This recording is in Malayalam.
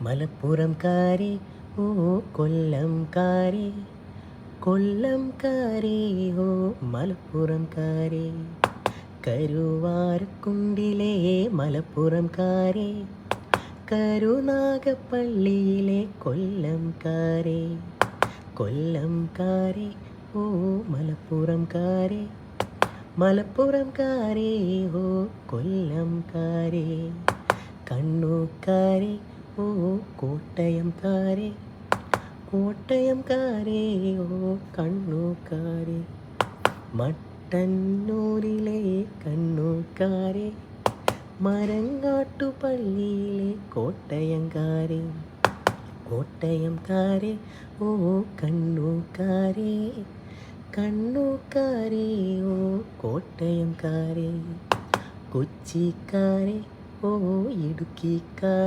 മലപ്പുറംകാരെ ഓ കൊല്ലംകാരെ, കൊല്ലംകാരെ ഓ മലപ്പുറംകാരെ, കരുവാരക്കുണ്ടിലെ മലപ്പുറംകാരെ, കരുനാഗപ്പള്ളിയിലെ കൊല്ലംകാരെ, കൊല്ലംകാരെ ഓ മലപ്പുറംകാരെ, മലപ്പുറംകാരെ ഓ കൊല്ലംകാരെ, കണ്ണൂക്കാരെ ഓ കോട്ടയംകാരെ, കോട്ടയംകാരെ ഓ കണ്ണൂക്കാരെ, മട്ടന്നൂരിലെ കണ്ണൂക്കാരെ, മരങ്ങാട്ടുപള്ളിയിലെ കോട്ടയംകാരെ, കോട്ടയംകാരെ ഓ കണ്ണൂക്കാരെ, കണ്ണൂക്കാരെ ഓ കോട്ടയംകാരെ, കൊച്ചിക്കാരെ ഓ ഇടുക്കിക്കാരെ.